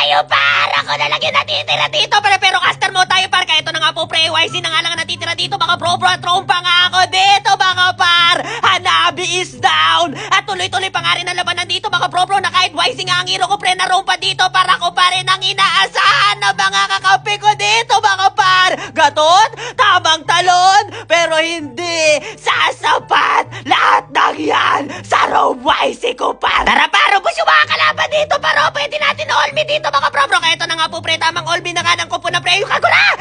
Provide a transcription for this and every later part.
tayo, par! Ako na lang yung natitira dito, pero caster mo tayo, par. Kaya ito na nga po, pre, YC na nga lang natitira dito, mga bro, trompa nga ako dito, mga par. Hanabi is down. At tuloy-tuloy pa nga rin ang labanan dito, mga bro, na kahit YC nga ang hero ko, pre, narompa dito, para ko pa rin ang inaasahan na mga kakampi ko dito, mga par. Gatot, tamang talon, pero hindi sasapat lahat ng yan sa Rome YC ko, par. Tara, par, ubos yung mga kalaban dito, paro, pwede natin all-me dito, mga bro. Kaya ito na nga po, pre, tamang all-me na nga ng kupo na, pre. Yung kagula,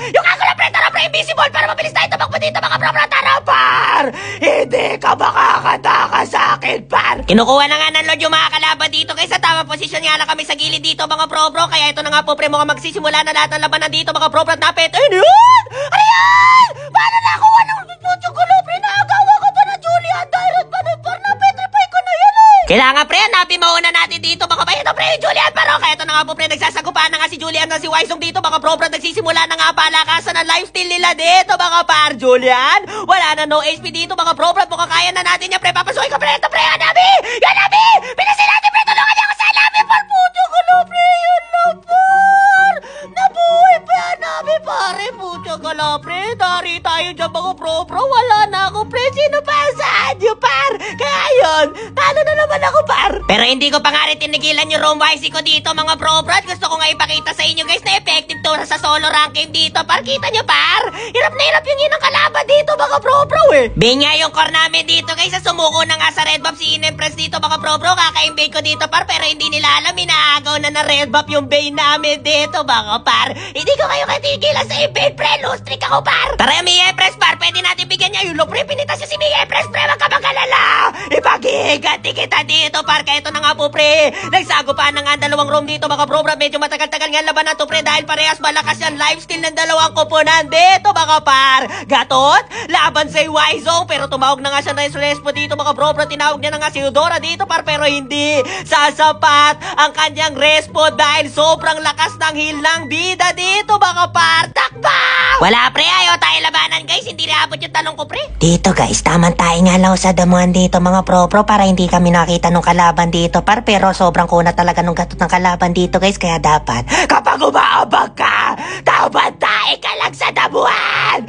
pre, tara, pre, invisible, para mabilis tayo tumakbo dito, mga bro, tara, par. Hindi ka makakataka sa akin, par. Kinukuha na nga ng load yung mga kalaban dito, kaya sa tamang posisyon nga lang kami sa gilid dito, mga bro. Kaya ito na nga po, pre, mukhang magsisimula na lahat ng labanan dito, mga bro, at napit. Ayun yun! Ano yan? Paano nakuha ng puto ko, pre? Naagawa ko pa na Julian dahil pa na par, napetripay ko na yan, eh. Kailangan, pre, hanapin mauna natin dito, mga ito, pre, Julian, paro. Kaya ito na nga po, pre, nagsasagupaan na nga si Julian na si Wysong dito, mga bro, nagsisimula na nga palakasan ng lifesteal nila dito, mga par. Julian, wala na no HP dito, mga bro, mukhang kaya na natin yan, pre. Papasukin ko, pre, ito, pre, Hanabi! Hanabi! Pinasin natin, pre, tulungan niya ako sa Hanabi, par, puto ko, pre, yun lang, par. Nabuhay pa, Hanabi, pare, puto ko, pre. Dari tayo dyan, mga bro, wala na ako, pre. Sino pa saan nyo, par? Kaya yun, talo na naman ako, par. Pero hindi ko pa nga rin tinigilan yung Rome YC ko dito, mga bro. Gusto ko nga ipakita sa inyo, guys, na effective to sa solo ranking dito, par. Kita nyo, par? Hirap na hirap yung inang kalaban dito, mga bro, eh. Bin nga yung core namin dito, guys, sa sumuko na nga sa red buff si Inempress dito, mga bro. Kaka-invade ko dito, par, pero hindi nila alam, inaagaw na red buff yung bane namin dito, mga par. Hindi ko kayo katigilan sa invade, pre. Loose trick ako, par. Tara, Mia Empress, par. Pwede natin bigyan niya yung pre. Pinitas si Mia Empress, pre. Wag ka mag-alala. Ipag-iiganti kita dito, par. Kaya ito na nga po, pre. Nagsago pa na nga dalawang room dito, mga bro. Medyo matagal-tagal nga laban na to, pre. Dahil parehas malakas yung lifesteal ng dalawang koponan dito, mga par. Gatot, laban sa Wysong. Pero tumawag na nga siya na respo dito, mga bro. Tinawag niya na nga si Eudora dito, par. Pero hindi sasapat ang kanyang respo dahil sobrang lakas ng heal ng bida dito, mga par. Takbaw! Wala, pre. Ayaw tayo labanan, guys. Hindi naabot yung talong ko, pre. Dito, guys. Tamang tayo nga lang sa damuhan dito, mga pro, para hindi kami nakita nung kalaban dito, par. Pero sobrang kuna talaga nung gatot ng kalaban dito, guys. Kaya dapat, kapag umaabag ka, tabantay ka lang sa damuhan!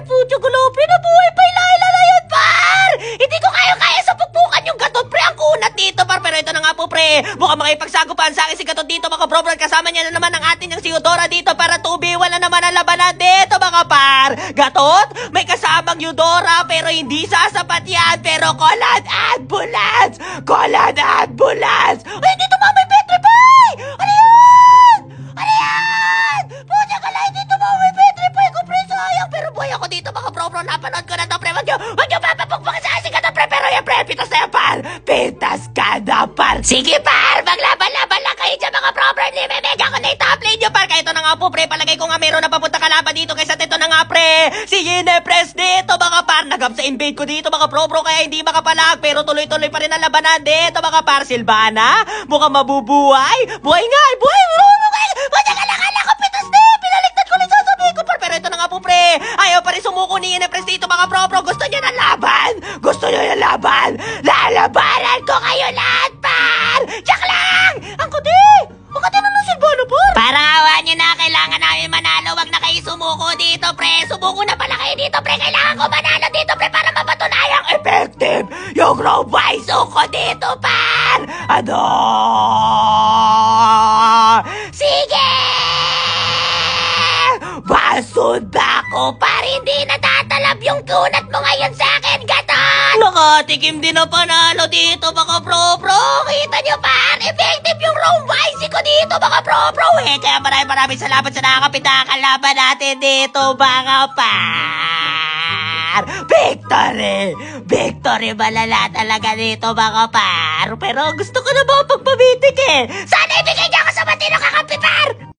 Puto ko, pre. Nabuhay pa ilaila na yan, par! Hindi ko kaya sa pukpukan yung gatot, pre. Ang kunat dito, par. Pero ito na nga po, pre. Mukhang makipagsagupan sa akin si gatot dito, mga bro. Kasama niya na naman ang atin yung si Eudora dito para 2v1 na naman ang labanan dito, mga par. Gatot, may kasamang Eudora pero hindi sasapat yan. Pero Colad Ambulance! Colad Ambulance! Ay, dito mga may petrify! Ano yan? Ano yan? Puta ka lang, dito mga may petrify ko, pre. Sayang, pero buhay ako dito, mga bro. Napanood ko na to, pre. Wag nyo papapukpukin sa akin si gatot, pre. Pero yan, pre, pitas na yan, par. Pitas ka na, par. Sige, par, maglaban-laban lang kayo dyan, mga bro. Mega ko na i-top lane nyo, par. Kaya ito na nga po, pre. Palagay ko nga meron na papunta kalaban dito. Kaysa ito na nga, pre. Si Inempress dito, mga par. Nagam sa invade ko dito, mga bro. Kaya hindi makapalag. Pero tuloy-tuloy pa rin ang labanan dito, mga par. Silvana, mukhang mabubuhay. Buhay nga, buhay. Wala ko, pitas na. Pinaligtad ko lang sasabihin ko, par. Pero ito na nga po, pre. Ayaw pa rin sumuko ni Inempress dito, mga bro. Gusto nyo ng laban? Gusto nyo ng laban? Lalabanan ko kayo lahat, par. Tsak lang. Ang kuti. Bakit na nung Silvano, par? Parang awa nyo na. Kailangan namin manalo. Wag na kayo sumuko dito, pre. Sumuko na pala kayo dito, pre. Kailangan ko manalo dito, pre, para mapatunayang effective yung Rome Wysong ko dito, par. Ano? Sige! Basunda ko, par. Hindi natatalab yung kunat mo ngayon sa akin, gatot. Nakatikim din na panalo dito, mga bro. Kita nyo, par. Effective yung Rome YC ko dito, mga bro. Kaya maraming salamat sa nakakapitakaalaban natin dito, mga par. Victory malala talaga dito, mga par. Pero gusto ko na ba pagpabitik, eh. Sana ibigay niya ako sa matino kakampi, par.